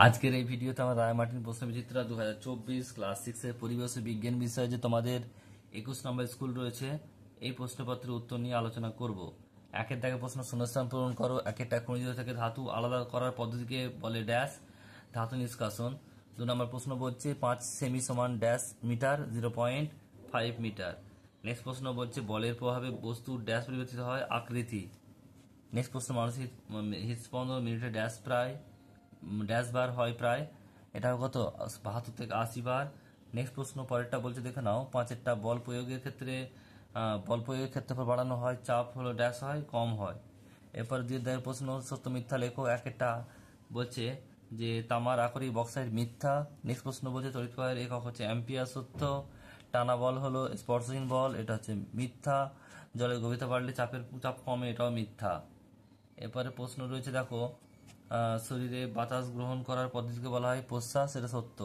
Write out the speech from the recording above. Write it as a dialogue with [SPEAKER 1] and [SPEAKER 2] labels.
[SPEAKER 1] আজকের এই ভিডিওতে আমরা রায় মার্টিন প্রশ্নবিচিত্রা 2024 ক্লাস 6 এর পরিবেশ ও বিজ্ঞান বিষয়ে যে তোমাদের 21 নম্বর স্কুল রয়েছে এই প্রশ্নপত্রের উত্তর নিয়ে আলোচনা করব। একের দাগে প্রশ্ন শূন্যস্থান পূরণ করো। একেরটা খনিজ থেকে ধাতু আলাদা করার পদ্ধতিকে বলে ড্যাশ ধাতু নিষ্কাশন। 2 নম্বর প্রশ্ন বলছে 5 সেমি সমান ড্যাশ মিটার 0.5 মিটার। নেক্সট প্রশ্ন বলছে বলের প্রভাবে বস্তুর ড্যাশ পরিবর্তিত হয় আকৃতি। নেক্সট প্রশ্ন মানুষের হৃদস্পন্দন মিনিটে ড্যাশ প্রায় ড্যাশ বার হয় প্রায়, এটা কত 72 থেকে 80 বার। নেক্সট প্রশ্ন পরেরটা বলছে দেখে নাও, পাঁচেরটা বল প্রয়োগের ক্ষেত্রে বাড়ানো হয়, চাপ হলো ড্যাশ হয় কম হয়। এরপর দুই দাগের প্রশ্ন সত্য মিথ্যা লেখো। একটা বলছে যে তামার আকরিক বক্সাইড মিথ্যা। নেক্সট প্রশ্ন বলছে তড়িৎ প্রবাহের একক হচ্ছে অ্যাম্পিয়ার সত্য। টানা বল হলো স্পর্শহীন বল, এটা হচ্ছে মিথ্যা। জলের গভীরতা বাড়লে চাপ কমে, এটাও মিথ্যা। এরপরে প্রশ্ন রয়েছে দেখো, শরীরে বাতাস গ্রহণ করার পদ্ধতিকে বলা হয় প্রশ্বাস, এটা সত্য।